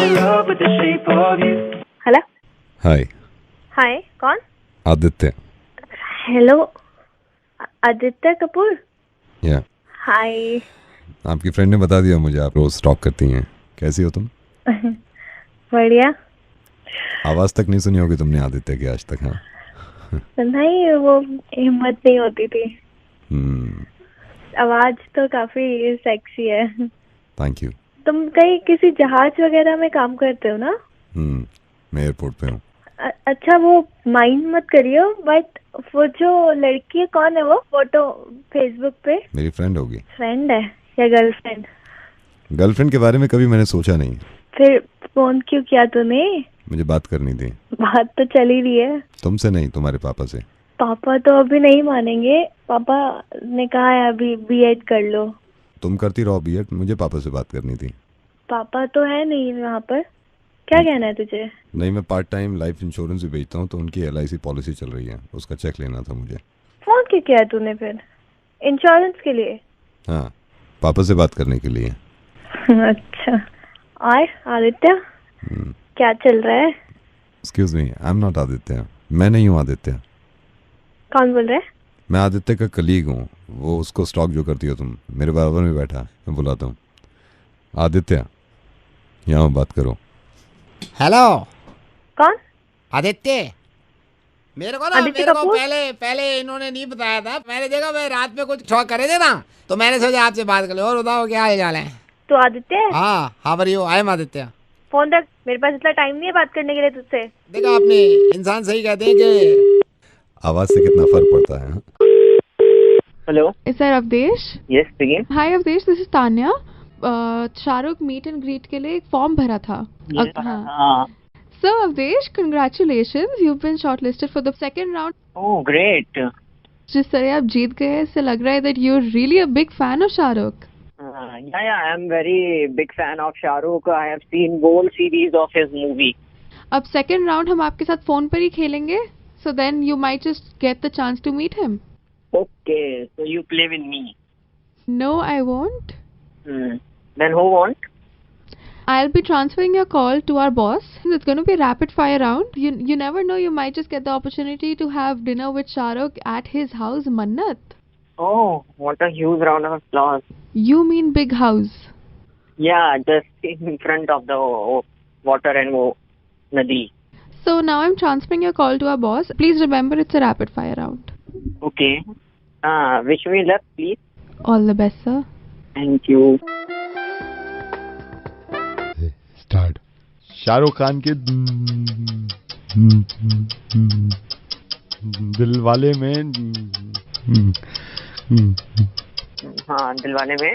Hello. हाय। हाय, कौन? Aditya. Hello, Aditya Kapoor. या हाय। आपकी फ्रेंड ने बता दिया मुझे आप रोज स्टॉक करती हैं। कैसी हो तुम? बढ़िया। आवाज तक नहीं सुनी होगी तुमने आदित्य की आज तक? हाँ नहीं, वो हिम्मत नहीं होती थी। आवाज तो काफी सेक्सी है। Thank you. तुम कहीं किसी जहाज वगैरह में काम करते हो ना? मैं एयरपोर्ट पे हूँ। अच्छा, वो माइंड मत करियो, बट वो जो लड़की है, कौन है वो फोटो फेसबुक पे? मेरी फ्रेंड होगी। फ्रेंड है या गर्लफ्रेंड? गर्लफ्रेंड के बारे में कभी मैंने सोचा नहीं। फिर फोन क्यों किया तूने? मुझे बात करनी थी। बात तो चल ही रही है। तुमसे नहीं, तुम्हारे पापा से। पापा तो अभी नहीं मानेंगे। पापा ने कहा है अभी बीएड कर लो। तुम करती रहो बीएड, मुझे पापा से बात करनी थी। पापा तो है नहीं वहाँ पर। क्या कहना है तुझे? नहीं, मैं पार्ट टाइम लाइफ इंश्योरेंस भी बेचता हूँ, तो उनकी एलआईसी पॉलिसी चल रही है, उसका चेक लेना था मुझे। फोन क्यों किया तूने फिर? इंश्योरेंस के लिए? हाँ, पापा से बात करने के लिए। अच्छा। और आदित्य, क्या चल रहा है? Excuse me, I am not Aditya. मैं नहीं हूँ आदित्य। कौन बोल रहा है? मैं आदित्य का कलीग हूँ। वो उसको स्टॉक जो करती हो तुम, मेरे बराबर में बैठा है, मैं बुलाता हूँ। आदित्य, यहाँ बात करो। हेलो। कौन? आदित्य। मेरे को पहले इन्होंने नहीं बताया था। मैंने देखा मैं रात में कुछ शौक करे थे ना, तो मैंने सोचा आपसे बात कर लो। और बताओ क्या हाल चाल है? तो आदित्य है? हाँ, how are you? I am Aditya. Phone रख, मेरे पास इतना टाइम नहीं है बात करने के लिए तुझसे। देखा आपने, इंसान सही कहते हैं कि आवाज से कितना फर्क पड़ता है। Hello. Is that Avdesh? Yes, speaking. Hi Avdesh, this is Tanya. Shahrukh meet and greet के लिए एक फॉर्म भरा था। हाँ. So Avdesh, congratulations, you've been shortlisted for the second round. Oh, great. जिस तरह आप जीत गए हैं, इससे लग रहा है that you're really a big fan of Shahrukh. Yeah, I'm very big fan of Shah Rukh. I have seen whole series of his movie. अब सेकेंड राउंड हम आपके साथ फोन पर ही खेलेंगे. So then you might just get the chance to meet him. Okay, so you play with me. No, I won't. Then who won't? I'll be transferring your call to our boss. It's going to be a rapid fire round. You never know, you might just get the opportunity to have dinner with Shahrukh at his house, Mannat. Oh, what a huge round of applause. You mean big house? Yeah, just in front of the water and nadi. So now I'm transferring your call to our boss. Please remember, it's a rapid fire round. Okay. Wish me luck, please. All the best, sir. Thank you. Start. Shahrukh Khan के दिल वाले में हाँ, दिलवाले में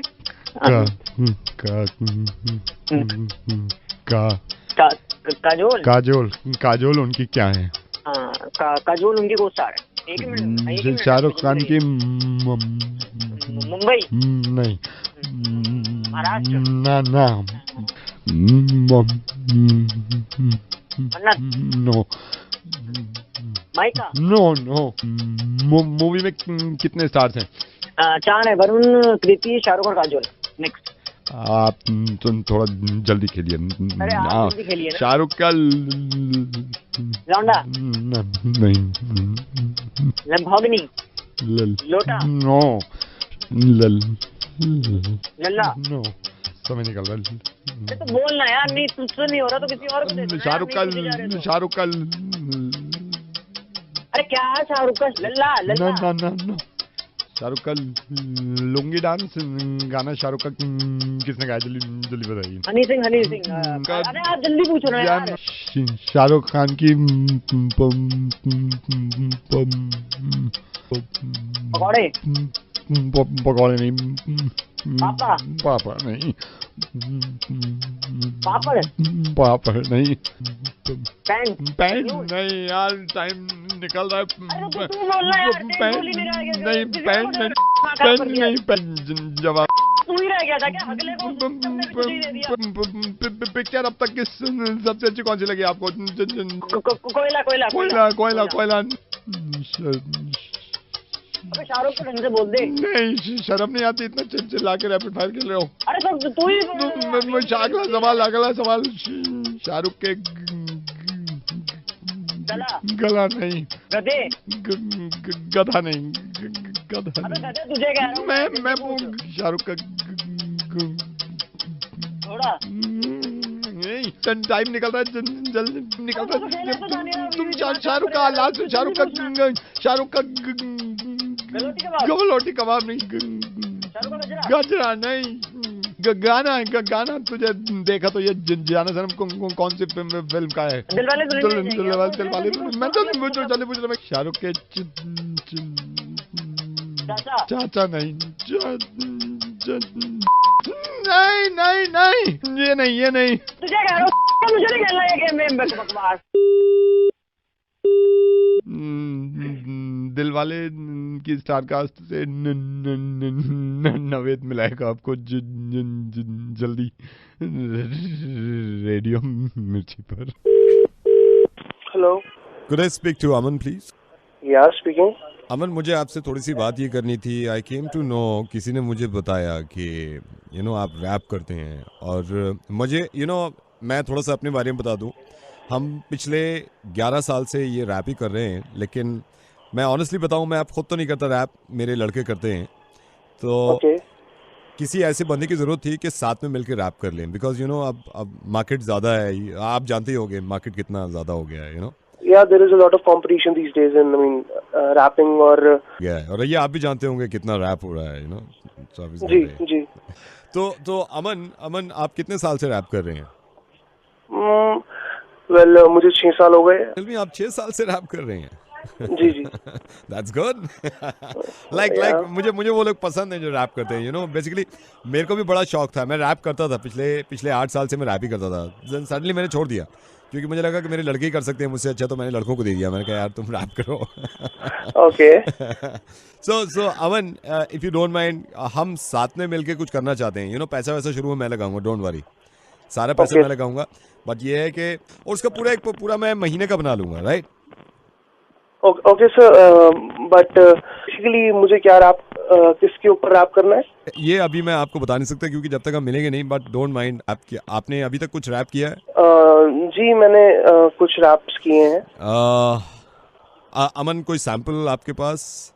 काजोल काजोल उनकी क्या है? हाँ, काजोल उनकी को स्टार है। एक मिनट। शाहरुख खान की मुंबई नहीं, महाराष्ट्र ना नो माइका नो मूवी में कितने स्टार्स हैं? 4 है। वरुण, कृति, शाहरुख और काजोल। नेक्स्ट। आप तुम थोड़ा जल्दी खेलिए। अरे आप जल्दी खेलिए ना। शाहरुख का लौंडा नहीं, लंभोगनी लोटा नो, लल्ला नो, समय निकल रहा है। तो बोलना यार, नहीं तुझसे नहीं हो रहा तो किसी और को दे दो। शाहरुख का अरे क्या शाहरुख का लल्ला ना शाहरुख का लुंगी डांस गाना शाहरुख का किसने गाया? जल्दी बताइए। हनी सिंह। अरे आप जल्दी पूछो ना यार। शाहरुख खान की पकौड़े नहीं, पापा नहीं, पापड़ नहीं, पैंट नहीं यार, टाइम निकल रहा है। पैंट जवाब रह गया था क्या? अगले पिक्चर अब तक किस सबसे अच्छी कौन सी लगी आपको? अबे शाहरुख को ढंग से बोल दे। नहीं शर्म नहीं आती इतना चिल्ला के रैपिड फायर खेल रहे हो। अरे तो तू ही अगला सवाल शाहरुख के गला नहीं गधे गधा नहीं गधा अबे गधे तुझे कह रहा हूँ मैं शाहरुख का थोड़ा नहीं टाइम निकल रहा है जल्दी निकल रहा है। तुम शाहरुख का लास्ट शाहरुख का लोटी कबाब नहीं गजरा नहीं गाना तुझे देखा तो ये जाना सनम कौन सी फिल्म का है? दिलवाले मैं तो जल्दी पूछ रहा शाहरुख के चाचा नहीं नहीं ये नहीं तुझे कह रहा हूँ मुझे नहीं खेलना ये गेम में बकवास। दिलवाले की स्टारकास्ट से नवेद मिलाएगा आपको जल्दी रेडियो मिर्ची पर। Hello, Could I speak to Aman please? या स्पीकिंग। अमन मुझे आपसे थोड़ी सी बात ये करनी थी। आई केम टू नो, किसी ने मुझे बताया कि आप रैप करते हैं और मुझे मैं थोड़ा सा अपने बारे में बता दूं। हम पिछले 11 साल से ये रैप ही कर रहे हैं, लेकिन मैं ऑनेस्टली बताऊं मैं खुद तो नहीं करता रैप, मेरे लड़के करते हैं। तो किसी ऐसे बंदे की ज़रूरत थी कि साथ में मिलकर रैप कर लें, बिकॉज अब मार्केट ज़्यादा है, आप जानते ही होंगे मार्केट कितना ज़्यादा हो गया है। Yeah, there is a lot of competition these days in, rapping और ये आप भी जानते होंगे कितना रैप हो रहा है, जी। तो अमन आप कितने साल से रैप कर रहे हैं? मुझे 6 साल हो गए। आप 6 साल से रैप कर रहे हैं? जी That's good. like मुझे वो लोग पसंद है जो रैप करते हैं। बेसिकली मेरे को भी बड़ा शौक था, मैं रैप करता था पिछले 8 साल से मैं रैप ही करता था। सडनली मैंने छोड़ दिया क्योंकि मुझे लगा कि मेरे लड़के ही कर सकते हैं मुझसे अच्छा, तो मैंने लड़कों को दे दिया। मैंने कहा यार तुम रैप करो। Okay. So Aman, if you don't mind, हम साथ में मिलके कुछ करना चाहते हैं। पैसा वैसा शुरू में मैं लगाऊंगा, डोंट वरी, सारा पैसा मैं लगाऊंगा। बट ये है कि और उसका पूरा मैं महीने का बना लूंगा, right? Okay sir, but basically मुझे क्या रैप किसके ऊपर रैप करना है ये अभी मैं आपको बता नहीं सकता क्योंकि जब तक हम मिलेंगे नहीं। बट डोंट माइंड, आपने अभी तक कुछ रैप किया है? जी मैंने कुछ रैप्स किए हैं। अमन कोई सैंपल आपके पास?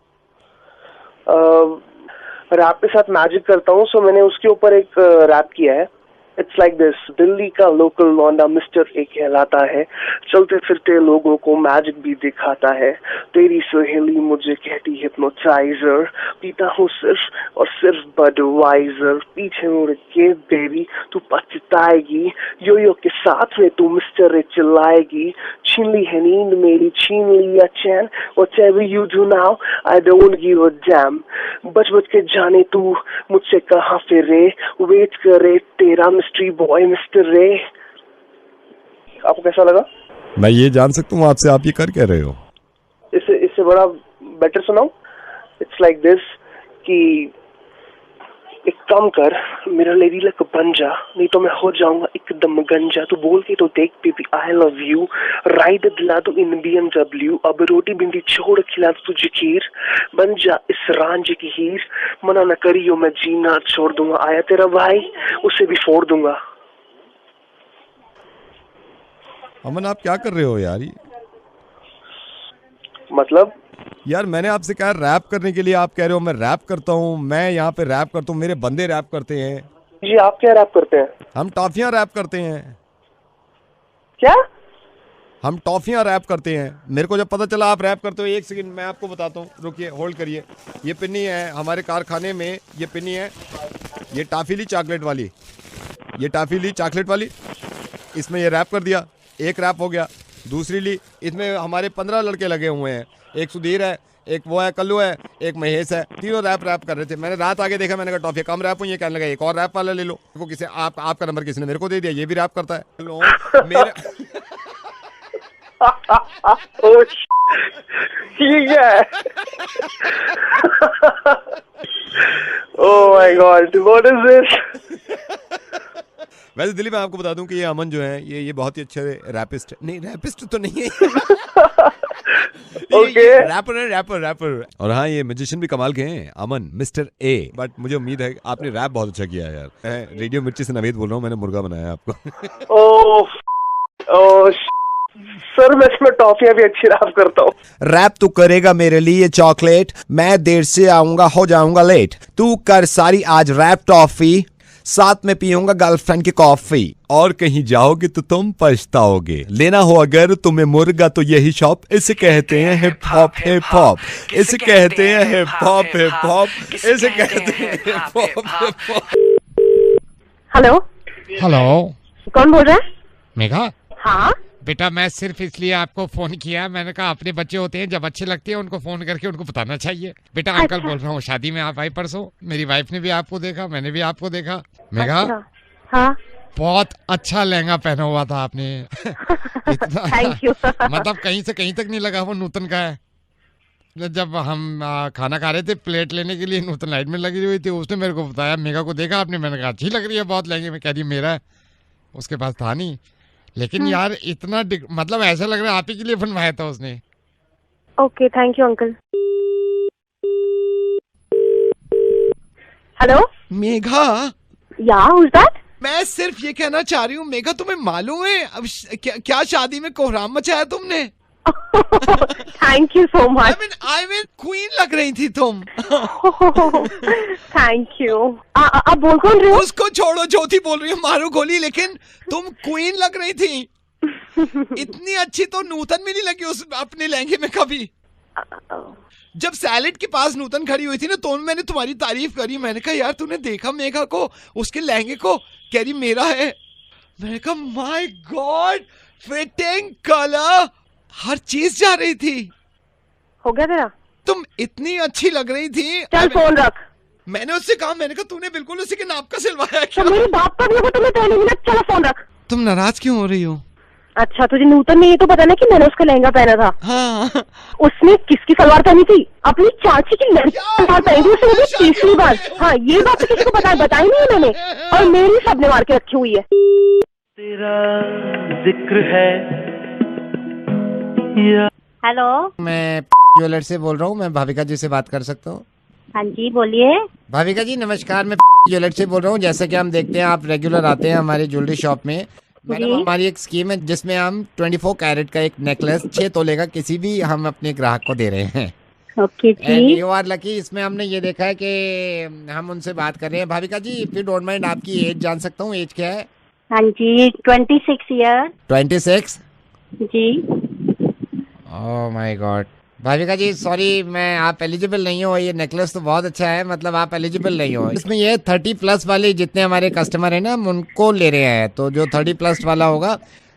रैप के साथ मैजिक करता हूँ, सो मैंने उसके ऊपर एक रैप किया है। It's like this. दिल्ली का लोकल लौंडा मिस्टर ए कहलाता है, चलते फिरते लोगों को मैजिक भी दिखाता है। तेरी सहेली मुझे कहती हिप्नोटाइजर, पीता हूँ सिर्फ और सिर्फ बडवाइजर। पीछे मुड़ के बेबी तू पछताएगी, यो के साथ में तू मिस्टर ए चिल्लाएगी। छीन ली है नींद मेरी, छीन लिया चैन, whatever you do now I don't give a damn। बच के जाने तू मुझसे कहाँ फिरे, वेट करे तेरा मिस्ट्री बॉय मिस्टर रे। आपको कैसा लगा? मैं ये जान सकता हूँ आपसे, आप ये कर क्या रहे हो? इससे बड़ा बेटर सुनाऊं? इट्स लाइक दिस कि एक काम कर, मेरा लेडी लक बन जा, नहीं तो मैं हो जाऊंगा एकदम गंजा। तू बोल के तो देख baby I love you, ride दिला दो इन BMW। अब रोटी भिंडी छोड़ खिला दो तुझे खीर, बन जा इस रांझे की हीर। मना न करियो मैं जीना छोड़ दूंगा, आया तेरा भाई उसे भी फोड़ दूंगा। अमन आप क्या कर रहे हो यार? मतलब यार मैंने आपसे कहा रैप करने के लिए, आप कह रहे हो मैं रैप करता हूँ, मैं यहाँ पे रैप करता हूँ, मेरे बंदे रैप करते हैं। जी आप क्या रैप करते हैं? हम टॉफियाँ रैप करते हैं। क्या? हम टॉफियाँ रैप करते हैं। मेरे को जब पता चला आप रैप करते हो, एक सेकंड मैं आपको बताता हूँ, रुकिए होल्ड करिए। ये पिन्नी है हमारे कारखाने में, ये पिन्नी है, ये टॉफी ली चॉकलेट वाली, ये टॉफी ली चॉकलेट वाली, इसमें ये रैप कर दिया, एक रैप हो गया। दूसरी ली, इसमें हमारे 15 लड़के लगे हुए हैं, एक सुधीर है, एक वो है कल्लू है, एक महेश है, तीनों रैप कर रहे थे। मैंने रात आगे देखा, मैंने कहा टॉफी कम रैप हुई है, कहने लगा एक और रैप वाला ले लो। को किसी आपका नंबर किसी ने मेरे को दे दिया, ये भी रैप करता है। मेरे Oh my God, what is this? वैसे दिल्ली में आपको बता दूं कि ये अमन जो है ये बहुत ही अच्छे रैपिस्ट, नहीं रैपिस्ट तो नहीं है ओके रैपर है, रैपर। और हाँ, ये म्यूजिशियन भी कमाल के हैं, अमन, मिस्टर ए। बट मुझे उम्मीद है आपने रैप बहुत अच्छा किया यार। मैं रेडियो मिर्ची से नवेद बोल रहा हूँ, मैंने मुर्गा बनाया आपको। ओह सर, मैं इसमें टॉफियां भी अच्छी रैप करता हूँ। रैप तू करेगा मेरे लिए चॉकलेट, मैं देर से आऊंगा हो जाऊंगा लेट। तू कर सारी आज रैप टॉफी, साथ में पीऊंगा गर्लफ्रेंड की कॉफी। और कहीं जाओगे तो तुम पछताओगे, लेना हो अगर तुम्हें मुर्गा तो यही शॉप। इसे कहते हैं हिप हॉप, हिप हॉप। इसे कहते हैं हिप हॉप, हिप हॉप। इसे कहते हैं hip hop, hip hop. Hello, hello, कौन बोल रहा है? मेघा। हाँ बेटा, मैं सिर्फ इसलिए आपको फोन किया, मैंने कहा अपने बच्चे होते हैं जब अच्छे लगते हैं उनको फोन करके उनको बताना चाहिए। बेटा अंकल अच्छा। बोल रहा हूँ, शादी में आप आई परसों, मेरी वाइफ ने भी आपको देखा, मैंने भी आपको देखा। मेघा, अच्छा, हाँ बहुत अच्छा लहंगा पहना हुआ था आपने। Thank you. मतलब कहीं से कहीं तक नहीं लगा वो नूतन का है। जब हम खाना खा रहे थे, प्लेट लेने के लिए नूतन लाइट में लगी हुई थी, उसने मेरे को बताया, मेघा को देखा आपने? मैंने कहा अच्छी लग रही है बहुत लहंगे में। कह रही मेरा है, उसके पास था नहीं। लेकिन यार इतना मतलब ऐसा लग रहा है आप ही के लिए बनवाया था उसने। Okay, thank you uncle. Hello Megha, या हु इज दैट? मैं सिर्फ ये कहना चाह रही हूँ मेघा, तुम्हें मालूम है अब क्या शादी में कोहराम मचाया तुमने? Thank you so much. I mean queen लग रही थी तुम। Thank you. आप बोल कौन रहे हो? उसको छोड़ो, ज्योति बोल रही हो, मारो गोली। लेकिन तुम क्वीन लग रही थी। इतनी अच्छी तो नूतन में नहीं लगी उस अपने लहंगे में कभी। जब सैलेड के पास नूतन खड़ी हुई थी ना, तो मैंने तुम्हारी तारीफ करी। मैंने कहा यार तूने देखा मेघा को, उसके लहंगे को? कह रही मेरा है। मैंने कहा माय गॉड, फिटिंग, कलर, हर चीज जा रही थी। हो गया तेरा? तुम इतनी अच्छी लग रही थी। चल फोन रख। मैंने उससे कहा, मैंने कहा तूने बिल्कुल उसी के नाप का सिलवाया क्या? तो मेरे बाप का भी होगा तुम्हें पहले मिनट। चलो फोन रख। तुम नाराज क्यों हो रही हो? अच्छा, तुझे नूतन में ये तो पता ना कि मैंने उसका लहंगा पहना था। हाँ। उसने किसकी सलवार पहनी थी? अपनी चाची की लड़की की सलवार पहनी थी उसने, मुझे तीसरी बार। हाँ, ये बात तो किसी को बताई नहीं है मैंने, और मेरी सबने मार के रखी हुई है। तेरा जिक्र है। हेलो, मैं ज्वेलर से बोल रहा हूँ, मैं भाविका जी से बात कर सकता हूँ? हाँ जी बोलिए। भाविका जी नमस्कार, मैं ज्वेलर से बोल रहा हूँ। जैसा कि हम देखते हैं आप रेगुलर आते हैं हमारी ज्वेलरी शॉप में। मैडम, हमारी एक स्कीम है जिसमें हम 24 कैरेट का एक नेकलेस 6 तोले का किसी भी हम अपने ग्राहक को दे रहे हैं। Okay ji. You are lucky. इसमें हमने ये देखा है कि हम उनसे बात कर रहे हैं। Bhavika ji, if you don't mind, आपकी एज जान सकता हूँ? एज क्या है? हाँ जी, 26 ईयर। 26 जी। Oh my god. Bhavika ji sorry, मैं आप एलिजिबल नहीं हो। ये नेकलेस तो बहुत अच्छा है, मतलब आप एलिजिबल नहीं हो इसमें। ये 30+ वाले जितने हमारे कस्टमर हैं ना, हम उनको ले रहे हैं। तो जो 30+ वाला होगा,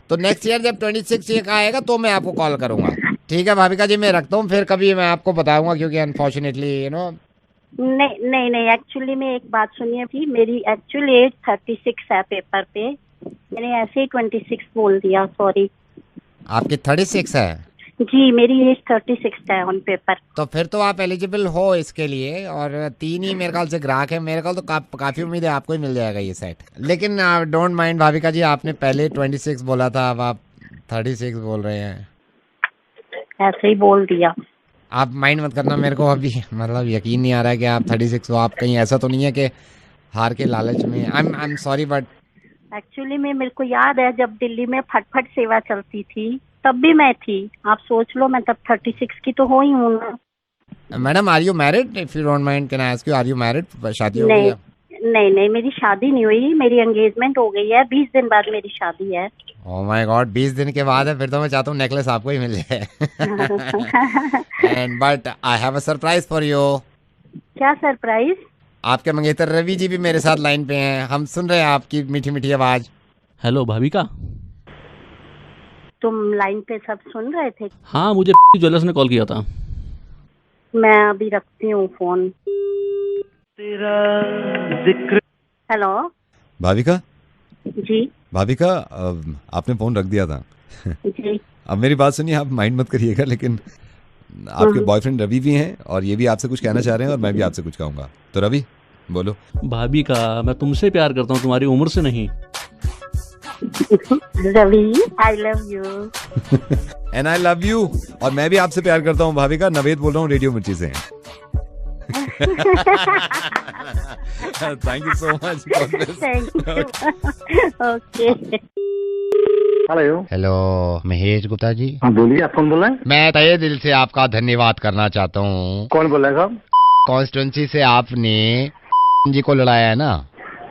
तो नेक्स्ट ईयर जब 26 ईयर का आएगा तो मैं आपको कॉल करूंगा। ठीक है भाविका जी, मैं रखता हूँ, फिर कभी मैं आपको बताऊंगा, क्योंकि अनफॉर्चुनेटली यू नो। नहीं, एक्चुअली में एक बात सुनिए भी, मेरी एक्चुअल एज 36 है पेपर पे। मैंने ऐसे ही 26 बोल दिया, सॉरी। आपकी 36 है? जी, मेरी एज 36 है ऑन पेपर। तो फिर तो आप एलिजिबल हो इसके लिए। और 3 ही मेरे ख्याल से ग्राहक है। मेरे ख्याल तो काफी उम्मीद है आपको ही मिल जाएगा ये सेट। लेकिन डोंट माइंड भाविका जी, आपने पहले 26 बोला था, अब आप 36 बोल रहे हैं। ऐसे ही बोल दिया। आप माइंड मत करना, मेरे को अभी मतलब यकीन नहीं आ रहा है कि आप 36 हो। आप कहीं ऐसा तो नहीं है कि हार के लालच में? I am sorry but actually में मेरे को याद है जब दिल्ली में फटफट सेवा चलती थी तब भी मैं थी। आप सोच लो, मैं तब 36 की तो हो ही हूँ ना। Madam, are you married? If you don't mind can I ask you, are you married? शादी हो गई है? नहीं, मेरी शादी नहीं हुई, मेरी एंगेजमेंट हो गई है। 20 दिन बाद मेरी शादी है। ओह माय गॉड, 20 दिन के बाद है? फिर तो मैं चाहता हूँ नेकलेस आपको ही मिल जाए। And but I have a surprise for you. क्या सरप्राइज? आपके मंगेतर रवि जी भी मेरे साथ लाइन पे हैं। हम सुन रहे हैं आपकी मीठी मीठी आवाज। हेलो भाविका। तुम लाइन पे सब सुन रहे थे? हाँ, मुझे ज्वेलर्स ने कॉल किया था। मैं अभी रखती हूँ फोन। तेरा जिक्र। हेलो भाविका। जी। भाविका, आपने फोन रख दिया था। जी। अब मेरी बात सुनिए, आप माइंड मत करिएगा, लेकिन आपके बॉयफ्रेंड रवि भी हैं और ये भी आपसे कुछ कहना चाह रहे हैं और मैं भी आपसे कुछ कहूँगा। तो रवि बोलो। भाविका, मैं तुमसे प्यार करता हूँ, तुम्हारी उम्र से नहीं। Ravi, I love you. And I love you. और मैं भी आपसे प्यार करता हूँ भाविका। नवेद बोल रहा हूँ रेडियो मिर्ची से। Thank you so much. Okay. Hello hello, Mahesh Gupta ji. हाँ बोलिए, आप कौन बोल रहे हैं? मैं तहे दिल से आपका धन्यवाद करना चाहता हूँ। कौन बोल रहा है साहब? कॉन्स्टिट्यूंसी से आपने जी को लड़ाया है ना?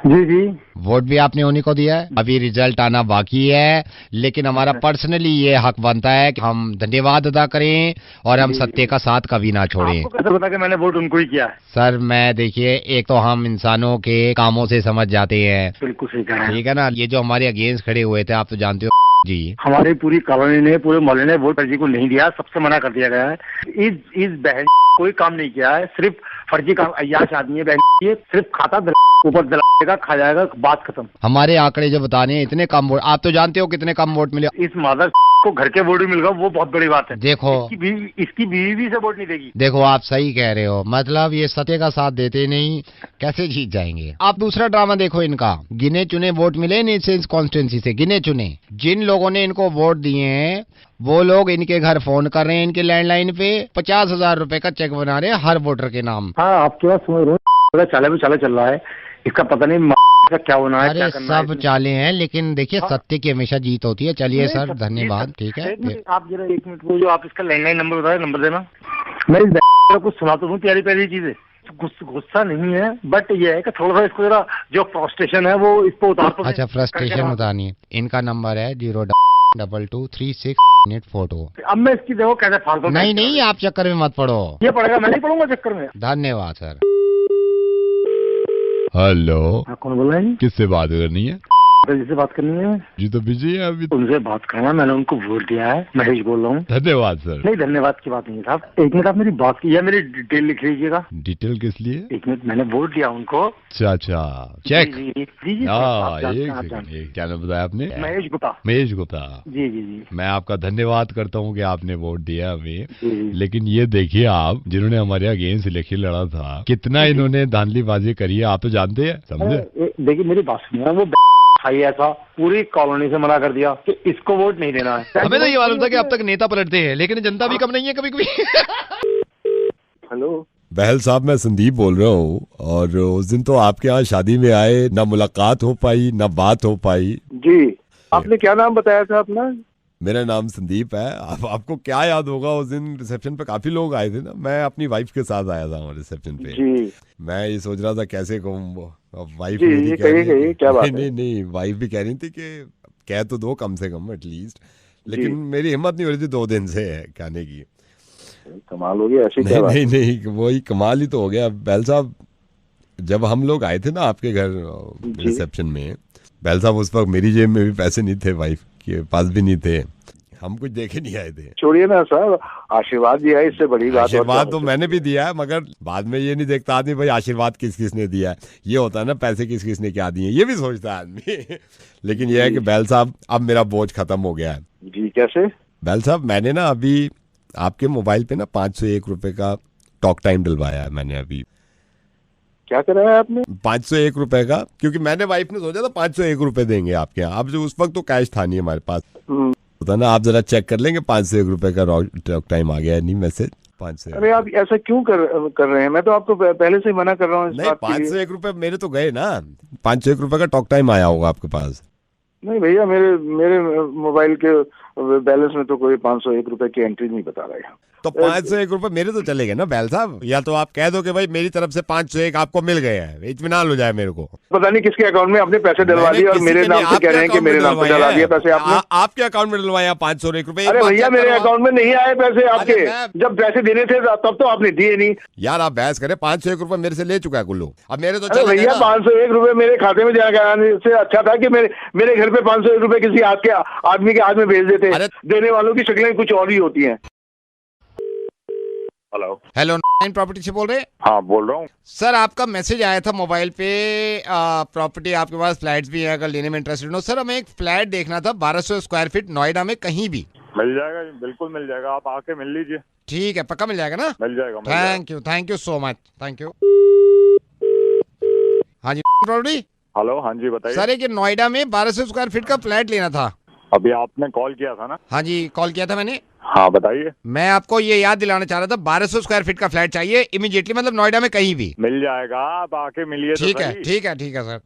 जी जी। वोट भी आपने उन्हीं को दिया है। अभी रिजल्ट आना बाकी है, लेकिन हमारा पर्सनली ये हक बनता है कि हम धन्यवाद अदा करें और हम सत्य का साथ कभी ना छोड़ें। आपको कैसे पता कि मैंने वोट उनको ही किया है? सर मैं देखिए, एक तो हम इंसानों के कामों से समझ जाते हैं। बिल्कुल सही कह रहे हैं। ठीक है ना। ये जो हमारे अगेंस्ट खड़े हुए थे, आप तो जानते हो जी, हमारी पूरी कॉलोनी ने, पूरे मोहल्ले ने वोट फर्जी को नहीं दिया, सबसे मना कर दिया गया है। इस बहन कोई काम नहीं किया है, सिर्फ फर्जी काम, अय्याश आदमी है बहन। ये सिर्फ खाता ऊपर दिलाएगा, खा जाएगा, बात खत्म। हमारे आंकड़े जो बता रहे हैं, इतने कम वोट, आप तो जानते हो कितने कम वोट मिले। इस मादर को घर के वोट भी मिल गया, वो बहुत बड़ी बात है। देखो इसकी बीवी भी से वोट नहीं देगी। देखो आप सही कह रहे हो, मतलब ये सत्य का साथ देते नहीं, कैसे जीत जाएंगे। आप दूसरा ड्रामा देखो इनका, गिने चुने वोट मिले नहीं इस कॉन्स्टिट्यूंसी से, गिने चुने। जिन लोगों ने इनको वोट दिए हैं वो लोग इनके घर फोन कर रहे हैं, इनके लैंडलाइन पे 50,000 रुपए का चेक बना रहे हैं हर वोटर के नाम। हाँ, आपके पास समझ रहे चाले भी चाले चल रहा है, इसका पता नहीं का क्या होना है। अरे सब चाले हैं, लेकिन देखिए सत्य की हमेशा जीत होती है। चलिए सर, धन्यवाद। ठीक है, आप जरा 1 मिनट, वो जो आप इसका लैंडलाइन नंबर बताए, नंबर देना। मैं इस कुछ सुना तो हूँ, प्यारी प्यारी चीजें, गुस्सा नहीं है, बट ये है कि थोड़ा सा इसको जरा जो फ्रस्ट्रेशन है वो इसको उतार तो। अच्छा, फ्रस्ट्रेशन उतारनी है। इनका नंबर है 02236 42। अब मैं इसकी देखो कैसे फालतू। नहीं, आप चक्कर में मत पड़ो। ये पड़ेगा, मैं नहीं पढ़ूंगा चक्कर में। धन्यवाद सर। हेलो, कौन बोल रहे हैं? किससे बात करनी है? जिससे बात करनी है जी तो बिजी है अभी। उनसे बात करना, मैंने उनको वोट दिया है। महेश बोल रहा हूँ। धन्यवाद सर। नहीं, धन्यवाद की बात नहीं है साहब। 1 मिनट, आप मेरी बात की या मेरी डिटेल लिख लीजिएगा। डिटेल किस लिए? 1 मिनट, मैंने वोट दिया उनको। अच्छा, चेक। जी। क्या नाम बताया आपने? महेश गुप्ता। महेश गुप्ता। जी जी जी। मैं आपका धन्यवाद करता हूँ कि आपने वोट दिया हमें, लेकिन ये देखिए आप, जिन्होंने हमारे अगेंस्ट इलेक्शन लड़ा था, कितना इन्होंने धांधलीबाजी करी है, आप तो जानते हैं, समझे। देखिए मेरी बात सुनिए, वो ऐसा पूरी कॉलोनी से मना कर दिया कि इसको वोट नहीं देना है। हमें तो ये मालूम था कि अब तक नेता पलटते हैं, लेकिन जनता भी कम नहीं है कभी कभी। हेलो बहल साहब, मैं संदीप बोल रहा हूँ। और उस दिन तो आपके यहाँ शादी में आए, ना मुलाकात हो पाई, ना बात हो पाई। जी, आपने क्या नाम बताया था अपना? मेरा नाम संदीप है। आपको क्या याद होगा, उस दिन रिसेप्शन पे काफी लोग आए थे ना, मैं अपनी वाइफ के साथ आया था रिसेप्शन पे। जी। मैं ये सोच रहा था कैसे कहूँ, वाइफ जी, मेरी कह रही कही, क्या बात है? नहीं, वाइफ भी कह रही थी कि कह तो दो कम से कम एटलीस्ट, लेकिन मेरी हिम्मत नहीं हो रही थी 2 दिन से कहने की। कमाल हो गया। ऐसी क्या बात? नहीं, वही कमाल ही तो हो गया। बैल साहब, जब हम लोग आए थे ना आपके घर रिसेप्शन में, बैल साहब उस वक्त मेरी जेब में भी पैसे नहीं थे, वाइफ के पास भी नहीं थे, हम कुछ देखे नहीं आए थे। छोड़िए ना सर, आशीर्वाद दिया है, इससे बड़ी बात। आशीर्वाद तो मैंने भी दिया है, मगर बाद में ये नहीं देखता आदमी भाई आशीर्वाद किस किस ने दिया है। ये होता है ना, पैसे किस किस ने क्या दिए, ये भी सोचता है आदमी। लेकिन ये है कि बैल साहब, अब मेरा बोझ खत्म हो गया है। जी, कैसे? बैल साहब, मैंने ना अभी आपके मोबाइल पे ना 501 रुपए का टॉक टाइम डलवाया है मैंने अभी। क्या कराया आपने? 501 रुपए का, क्योंकि मैंने वाइफ ने सोचा था 501 रुपए देंगे आपके यहाँ। अब जो उस वक्त तो कैश था नहीं हमारे पास, होता ना, आप जरा चेक कर लेंगे 501 रुपए का टॉक टाइम आ गया है नहीं मैसेज 501। अरे आप ऐसा क्यों कर रहे हैं? मैं तो आपको पहले से ही मना कर रहा हूँ। नहीं, 501 रुपए मेरे तो गए ना। 501 रुपए का टॉक टाइम आया होगा आपके पास। नहीं भैया, मेरे मोबाइल के बैलेंस में तो कोई 501 रुपए की एंट्री नहीं बता रहा है। तो 501 रुपए मेरे तो चले गए ना बैल साहब। या तो आप कह दो कि भाई मेरी तरफ से 501 आपको मिल गए हैं, इत्मीनान हो जाए मेरे को। पता नहीं किसके अकाउंट में आपने पैसे डलवा दिए और मेरे नाम से कह रहे हैं कि मेरे नाम पे डलवा दिए पैसे आपने। आपके अकाउंट में डलवाया 501 रुपए। अरे भैया, मेरे अकाउंट में नहीं आए पैसे आपके। जब पैसे देने थे तब तो आपने दिए नहीं। यार आप बहस करें, 501 रुपए मेरे से ले चुका है कुल्लू, अब मेरे तो चले भैया 501 रुपए मेरे खाते में जाने से अच्छा था कि मेरे घर पे 501 रुपए किसी आदमी के हाथ में भेज देते। देने वालों की शक्लें कुछ और ही होती हैं। हेलो, 9 प्रॉपर्टी से बोल रहे हैं? हाँ, बोल रहा हूँ सर। आपका मैसेज आया था मोबाइल पे, प्रॉपर्टी आपके पास फ्लैट्स भी है, अगर लेने में इंटरेस्टेड हो। सर, हमें एक फ्लैट देखना था 1200 स्क्वायर फीट, नोएडा में कहीं भी। मिल जाएगा, बिल्कुल मिल जाएगा, आप आके मिल लीजिए। ठीक है, पक्का मिल जाएगा ना? मिल जाएगा। Thank you so much, thank you. हाँ जी प्रॉपर्टी। हेलो, हाँ जी बताइए। सर, एक नोएडा में 1200 स्क्वायर फीट का फ्लैट लेना था। अभी आपने कॉल किया था ना? हाँ जी, कॉल किया था मैंने। हाँ बताइए। मैं आपको ये याद दिलाना चाह रहा था, 1200 स्क्वायर फीट का फ्लैट चाहिए इमीडिएटली, मतलब नोएडा में कहीं भी। मिल जाएगा, आप आके मिलिए। ठीक तो है, सही। ठीक है, ठीक है सर।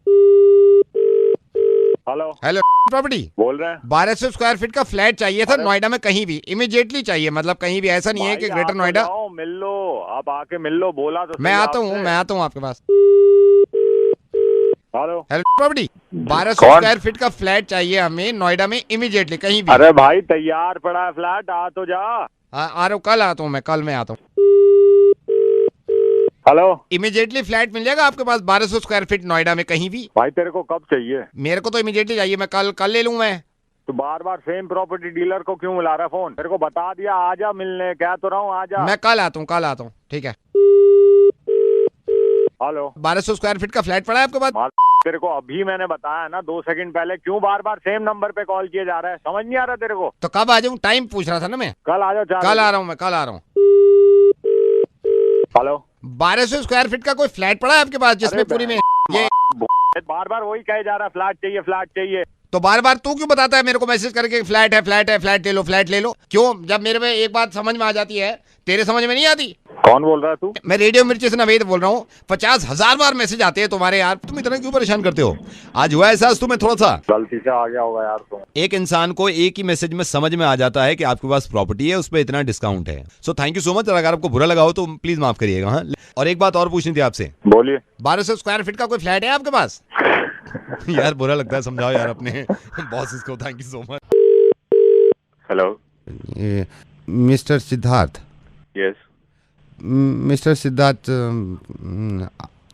हेलो हेलो प्रॉपर्टी बोल रहे हैं? 1200 स्क्वायर फीट का फ्लैट चाहिए था नोएडा में कहीं भी, इमीडिएटली चाहिए, मतलब कहीं भी, ऐसा नहीं है कि ग्रेटर नोएडा। मिल लो, आप आके मिल लो, बोला तो मैं आता हूँ आपके पास। Hello hello property 1200 square feet का फ्लैट चाहिए हमें नोएडा में इमीडिएटली कहीं भी। अरे भाई तैयार पड़ा है फ्लैट, आ तो जा। आ रहा हूँ, कल आता हूँ मैं, कल मैं आता हूँ। हेलो इमीडिएटली फ्लैट मिल जाएगा आपके पास 1200 स्क्वायर फीट नोएडा में कहीं भी? भाई तेरे को कब चाहिए? मेरे को तो इमीडिएटली चाहिए, मैं कल ले लूँ मैं। तो बार बार सेम प्रॉपर्टी डीलर को क्यों मिला रहा है फोन? तेरे को बता दिया, आजा मिलने, कह तो रहा हूँ आजा। मैं कल आता हूँ, ठीक है। हेलो 1200 स्क्वायर फीट का फ्लैट पड़ा है आपके पास? तेरे को अभी मैंने बताया ना 2 सेकंड पहले, क्यों बार बार सेम नंबर पे कॉल किए जा रहा है? समझ नहीं आ रहा तेरे को? तो कब आ जाऊँ, टाइम पूछ रहा था ना मैं। कल आ जाओ। कल आ रहा हूँ मैं, कल आ रहा हूँ। हेलो 1200 स्क्वायर फीट का कोई फ्लैट पड़ा है आपके पास जिसमें पूरी में ये बार बार वही कहे जा रहा है, फ्लैट चाहिए फ्लैट चाहिए। तो बार बार तू क्यों बताता है मेरे को मैसेज करके फ्लैट है, फ्लैट है, फ्लैट ले लो? क्यों, जब मेरे में एक बात समझ में आ जाती है तेरे समझ में नहीं आती? कौन बोल रहा है तू? मैं रेडियो मिर्ची से नवेद बोल रहा हूँ। 50,000 बार मैसेज आते हैं तुम्हारे यार, तुम इतना क्यों परेशान करते हो? आज हुआ एहसास तुम्हें थोड़ा सा? गलती से आ गया होगा यार तुम। एक इंसान को एक ही मैसेज में समझ में आ जाता है कि आपके पास प्रॉपर्टी है, उस पर इतना डिस्काउंट है। So thank you so much. अगर आपको बुरा लगा हो तो प्लीज माफ करिएगा। हाँ, और एक बात और पूछनी थी आपसे। बोलिए। 1200 स्क्वायर फीट का कोई फ्लैट है आपके पास? यार बुरा लगता है, समझाओ यार अपने बॉसेस को। Thank you so much. Hello mister Siddharth. Yes Mr. Siddharth,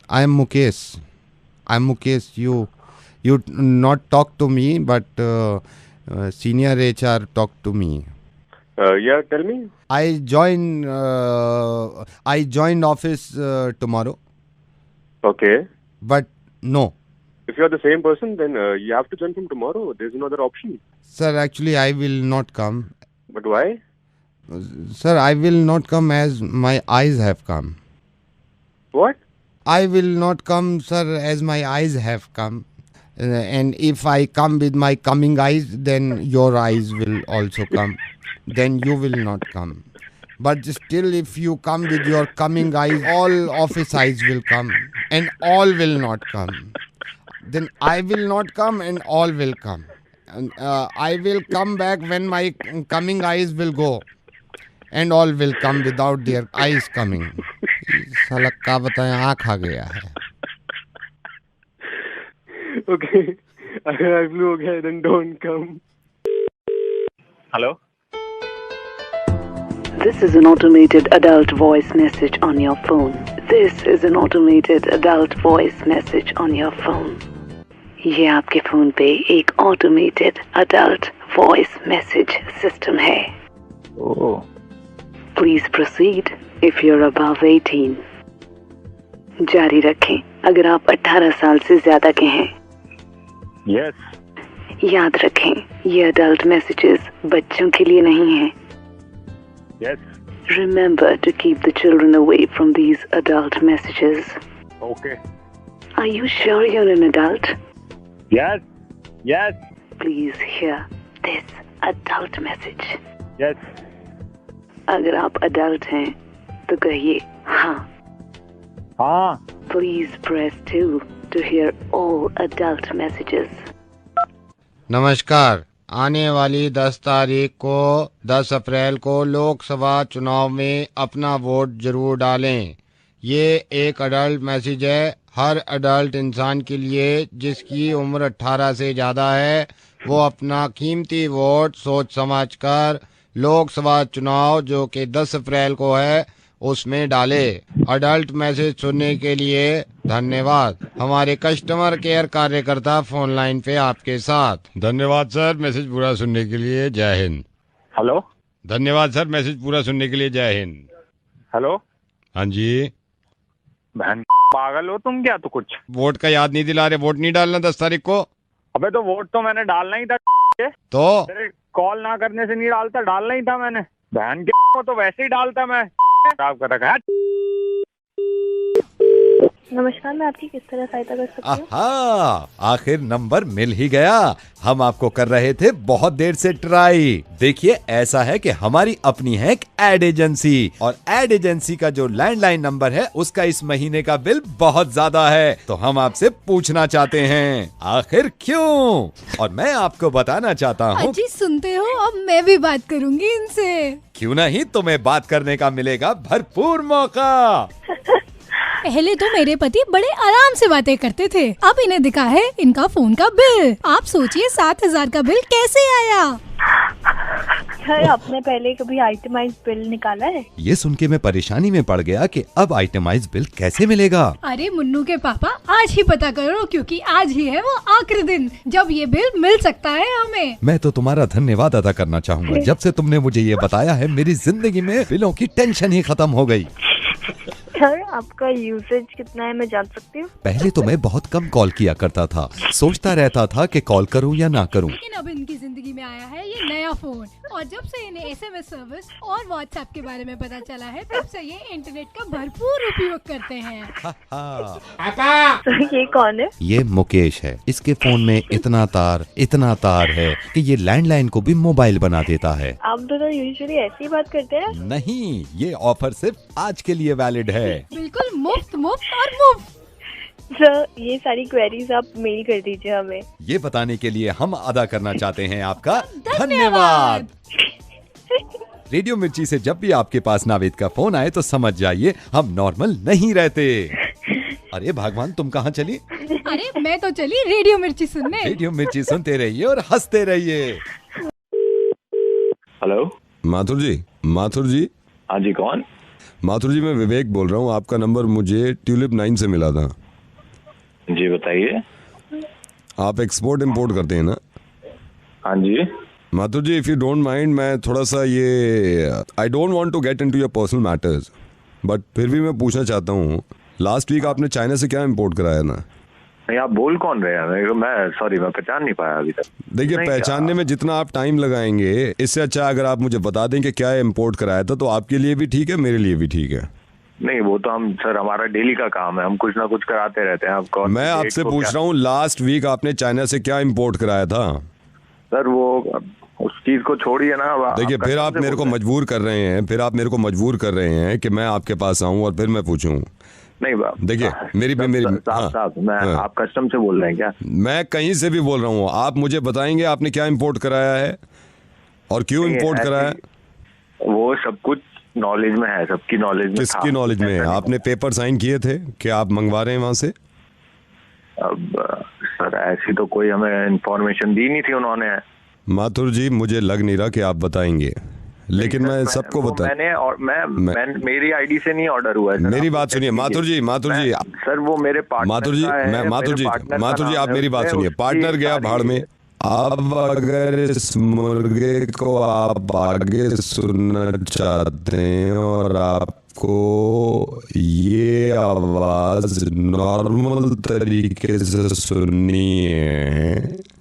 I am Mukesh. You not talk to me, but senior HR talk to me. Yeah, tell me. I joined office tomorrow. Okay. But no. If you are the same person, then you have to join from tomorrow. There's no other option. Sir, actually I will not come. But why? Sir, I will not come as my eyes have come. What? I will not come, sir, as my eyes have come. And if I come with my coming eyes, then your eyes will also come. Then you will not come. But still, if you come with your coming eyes, all office eyes will come. And all will not come. Then I will not come and all will come. And I will come back when my coming eyes will go. And all will come without their eyes coming. साला का बताएं, आँख आ गया है। Okay. अगर I flew okay, then don't come. Hello. This is an automated adult voice message on your phone. This is an automated adult voice message on your phone. ये आपके phone पे एक automated adult voice message system है। Oh. Please proceed if you're above 18. जारी रखें अगर आप 18 साल से ज्यादा के हैं। Yes. याद रखें ये अडल्ट मैसेजेस बच्चों के लिए नहीं हैं। Yes. Remember to keep the children away from these adult messages. Okay. Are you sure you're an adult? Yes. Yes. Please hear this adult message. Yes. अगर आप अडल्ट हैं तो कहिए हाँ। हाँ। Please press 2 to hear all adult messages. नमस्कार। आने वाली 10 तारीख को 10 अप्रैल को लोकसभा चुनाव में अपना वोट जरूर डालें। ये एक अडल्ट मैसेज है हर अडल्ट इंसान के लिए जिसकी उम्र 18 से ज़्यादा है। वो अपना कीमती वोट सोच समझ कर लोकसभा चुनाव जो कि 10 अप्रैल को है उसमें डाले। अडल्ट मैसेज सुनने के लिए धन्यवाद। हमारे कस्टमर केयर कार्यकर्ता फोन लाइन पे आपके साथ। धन्यवाद सर मैसेज पूरा सुनने के लिए। जय हिंद। हेलो। धन्यवाद सर मैसेज पूरा सुनने के लिए। जय हिंद। हेलो। हाँ जी। बहन पागल हो तुम क्या? तो कुछ वोट का याद नहीं दिला रहे? वोट नहीं डालना 10 तारीख को? अबे तो वोट तो मैंने डालना ही था। तो तेरे कॉल ना करने से नहीं डालता, डालना ही था मैंने। बहन के को तो वैसे ही डालता मैं। खराब कर रखा है। नमस्कार, मैं आपकी किस तरह सहायता कर सकती हूँ? आहा, आखिर नंबर मिल ही गया। हम आपको कर रहे थे बहुत देर से ट्राई। देखिए, ऐसा है कि हमारी अपनी है एक एड एजेंसी, और एड एजेंसी का जो लैंडलाइन नंबर है उसका इस महीने का बिल बहुत ज्यादा है। तो हम आपसे पूछना चाहते हैं आखिर क्यों, और मैं आपको बताना चाहता हूँ। अजी सुनते हो, अब मैं भी बात करूँगी इनसे। क्यों नहीं, तुम्हें बात करने का मिलेगा भरपूर मौका। पहले तो मेरे पति बड़े आराम से बातें करते थे, अब इन्हें दिखा है इनका फोन का बिल। आप सोचिए 7,000 का बिल कैसे आया। सर, आपने पहले कभी आइटमाइज बिल निकाला है? ये सुन के मैं परेशानी में पड़ गया कि अब आइटमाइज बिल कैसे मिलेगा। अरे मुन्नू के पापा, आज ही पता करो, क्योंकि आज ही है वो आखिरी दिन जब ये बिल मिल सकता है हमें। मैं तो तुम्हारा धन्यवाद अदा करना चाहूँगा। जब से तुमने मुझे ये बताया है, मेरी जिंदगी में बिलों की टेंशन ही खत्म हो गई। सर, आपका यूसेज कितना है, मैं जान सकती हूँ? पहले तो मैं बहुत कम कॉल किया करता था, सोचता रहता था कि कॉल करूं या ना करूं। लेकिन अब इनकी जिंदगी में आया है ये नया फोन, और जब से इन्हें SMS सर्विस और व्हाट्सएप के बारे में पता चला है, तब से ये इंटरनेट का भरपूर उपयोग करते हैं। पापा, सर, ये कौन है? ये मुकेश है। इसके फोन में इतना तार है कि ये लैंडलाइन को भी मोबाइल बना देता है। आप दोनों यूजुअली ऐसी बात करते हैं? नहीं, ये ऑफर सिर्फ आज के लिए वैलिड है। बिल्कुल मुफ्त और मुफ्त। सर, ये सारी क्वेरीज आप मेल कर दीजिए हमें। ये बताने के लिए हम अदा करना चाहते हैं आपका धन्यवाद। रेडियो मिर्ची से जब भी आपके पास नावेद का फोन आए तो समझ जाइए हम नॉर्मल नहीं रहते। अरे भगवान, तुम कहाँ चली? अरे मैं तो चली रेडियो मिर्ची सुनने। रेडियो मिर्ची सुनते रहिए और हंसते रहिए। हेलो, माथुर जी। हाँ जी, कौन? माथुर जी, मैं विवेक बोल रहा हूँ। आपका नंबर मुझे ट्यूलिप 9 से मिला था। जी बताइए। आप एक्सपोर्ट इंपोर्ट करते हैं ना? हाँ जी। Mathur ji, if you don't mind, मैं थोड़ा सा I don't want to get into your personal matters, but फिर भी मैं पूछना चाहता हूँ, लास्ट वीक आपने चाइना से क्या इंपोर्ट कराया ना? नहीं, आप बोल कौन रहे हैं? मैं पहचान नहीं पाया अभी तक। देखिए, पहचानने में जितना आप टाइम लगाएंगे, इससे अच्छा अगर आप मुझे बता दें कि क्या इंपोर्ट कराया था, तो आपके लिए भी ठीक है, मेरे लिए भी ठीक है। नहीं, वो तो हमारा डेली का काम है, हम कुछ ना कुछ कराते रहते हैं। आपको मैं आपसे पूछ रहा हूँ, लास्ट वीक आपने चाइना से क्या इंपोर्ट कराया था? सर, वो उस चीज को छोड़िए ना। देखिए, फिर आप मेरे को मजबूर कर रहे हैं कि मैं आपके पास आऊँ और फिर मैं पूछूं। नहीं, देखिए, साहब, आप कस्टम से बोल रहे हैं क्या? मैं कहीं से भी बोल रहा हूँ। आप मुझे बताएंगे आपने क्या इंपोर्ट कराया है और क्यों इंपोर्ट कराया है? वो सब कुछ नॉलेज में है, सबकी नॉलेज में। किसकी नॉलेज में है? आपने पेपर साइन किए थे कि आप मंगवा रहे हैं वहाँ से? अब सर, ऐसी तो कोई हमें इंफॉर्मेशन दी नहीं थी उन्होंने। माथुर जी, मुझे लग नहीं रहा कि आप बताएंगे, लेकिन मैं सबको बता। मेरी आईडी से नहीं ऑर्डर हुआ है। मेरी बात सुनिए माथुर जी। सर, वो मेरे पार्टनर माथुर जी, आप मेरी बात सुनिए। पार्टनर गया भाड़ में। अब अगर इस मुर्गे को आप आगे सुनना चाहते हैं और आपको ये आवाज नॉर्मल तरीके से सुननी है,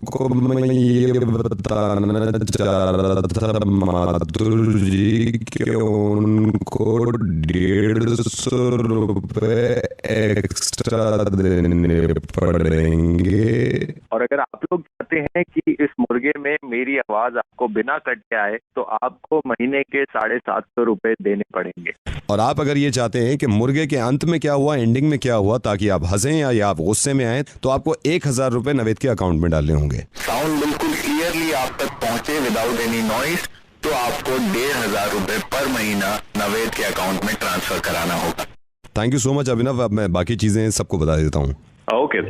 को मैं ये बताना चाह रहा था माथुर जी कि उनको 150 रुपए एक्स्ट्रा देने पड़ेंगे। और अगर आप लोग चाहते हैं कि इस मुर्गे में मेरी आवाज आपको बिना कट के आए, तो आपको महीने के 750 रुपए देने पड़ेंगे। और आप अगर ये चाहते हैं कि मुर्गे के अंत में क्या हुआ, एंडिंग में क्या हुआ, ताकि आप हंसें या आप गुस्से में आए, तो आपको 1000 रुपए नवेद के अकाउंट में डालने होंगे। साउंड बिल्कुल क्लियरली आप तक पहुंचे विदाउट एनी नॉइस, तो आपको 1500 रुपए पर महीना नवेद के अकाउंट में ट्रांसफर कराना होगा। थैंक यू सो मच अभिनव। अब मैं बाकी चीजें सबको बता देता हूँ। ओके।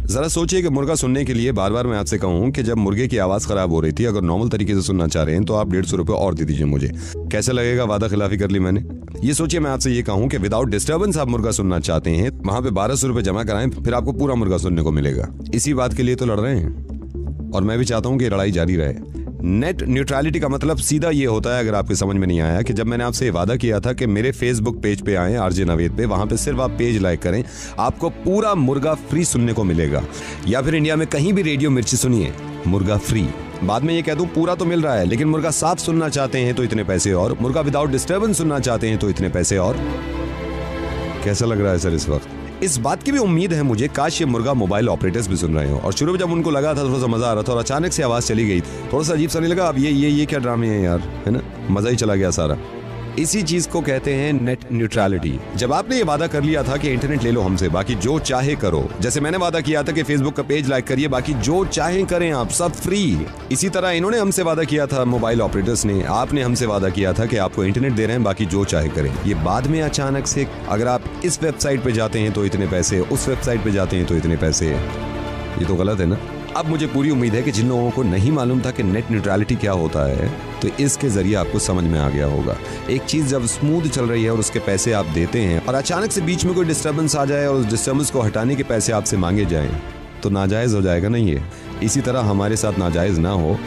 जरा सोचिए कि मुर्गा सुनने के लिए बार बार मैं आपसे कहूँ कि जब मुर्गे की आवाज खराब हो रही थी, अगर नॉर्मल तरीके से सुनना चाह रहे हैं तो आप 150 रुपए और दे दीजिए मुझे। कैसे लगेगा? वादा खिलाफी कर ली मैंने। ये सोचिए मैं आपसे ये कहूँ कि विदाउट डिस्टर्बेंस आप मुर्गा सुनना चाहते हैं, वहां पे 1200 रुपए जमा कराएं, फिर आपको पूरा मुर्गा सुनने को मिलेगा। इसी बात के लिए तो लड़ रहे हैं, और मैं भी चाहता हूँ कि लड़ाई जारी रहे। नेट न्यूट्रलिटी का मतलब सीधा ये होता है, अगर आपके समझ में नहीं आया, कि जब मैंने आपसे वादा किया था कि मेरे फेसबुक पेज पे आएं आरजे नवेद पे, वहां पे सिर्फ आप पेज लाइक करें, आपको पूरा मुर्गा फ्री सुनने को मिलेगा। या फिर इंडिया में कहीं भी रेडियो मिर्ची सुनिए, मुर्गा फ्री। बाद में ये कह दूं पूरा तो मिल रहा है, लेकिन मुर्गा साफ सुनना चाहते हैं तो इतने पैसे और, मुर्गा विदाउट डिस्टर्बेंस सुनना चाहते हैं तो इतने पैसे और। कैसा लग रहा है सर इस वक्त? इस बात की भी उम्मीद है मुझे, काश ये मुर्गा मोबाइल ऑपरेटर्स भी सुन रहे हो। और शुरू में जब उनको लगा था थोड़ा सा मजा आ रहा था और अचानक से आवाज चली गई, थोड़ा सा अजीब सा नहीं लगा? अब ये क्या ड्रामे हैं यार, है ना? मजा ही चला गया सारा। इसी चीज को कहते हैं नेट न्यूट्रलिटी। जब आपने ये वादा कर लिया था कि इंटरनेट ले लो हमसे, बाकी जो चाहे करो, जैसे मैंने वादा किया था कि फेसबुक का पेज लाइक करिए, बाकी जो चाहे करें आप, सब फ्री। इसी तरह इन्होंने हमसे वादा किया था, मोबाइल ऑपरेटर्स ने, आपने हमसे वादा किया था कि आपको इंटरनेट दे रहे हैं, बाकी जो चाहे करें। ये बाद में अचानक से, अगर आप इस वेबसाइट पे जाते हैं तो इतने पैसे, उस वेबसाइट पे जाते हैं तो इतने पैसे, ये तो गलत है ना? अब मुझे पूरी उम्मीद है कि जिन लोगों को नहीं मालूम था कि नेट न्यूट्रलिटी क्या होता है, तो इसके जरिए आपको समझ में आ गया होगा। एक चीज जब स्मूथ चल रही है और उसके पैसे आप देते हैं और अचानक से बीच में कोई डिस्टर्बेंस आ जाए और उस डिस्टर्बेंस को हटाने के पैसे आपसे मांगे जाएं, तो नाजायज हो जाएगा ना ये। इसी तरह हमारे साथ नाजायज ना हो।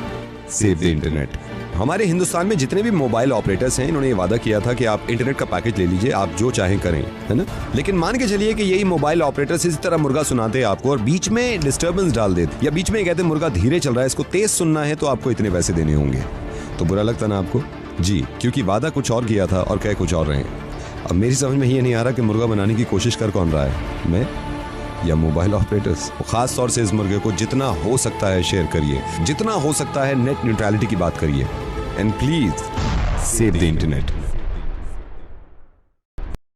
Save the internet. हमारे हिंदुस्तान में जितने भी मोबाइल ऑपरेटर्स हैं, इन्होंने ये वादा किया था कि आप इंटरनेट का पैकेज ले लीजिए, आप जो चाहें करें, है ना? लेकिन मान के चलिए कि यही मोबाइल ऑपरेटर्स इसी तरह मुर्गा सुनाते हैं आपको और बीच में डिस्टर्बेंस डाल देते, या बीच में कहते हैं मुर्गा धीरे चल रहा है, इसको तेज सुनना है तो आपको इतने पैसे देने होंगे। तो बुरा लगता ना आपको? जी, क्योंकि वादा कुछ और किया था और कह कुछ और रहे हैं। अब मेरी समझ में ये नहीं आ रहा कि मुर्गा बनाने की कोशिश कर कौन रहा है, मैं या मोबाइल ऑपरेटर्स? खास तौर से इस मुर्गे को जितना हो सकता है शेयर करिए, जितना हो सकता है नेट न्यूट्रलिटी की बात करिए, and please save the internet.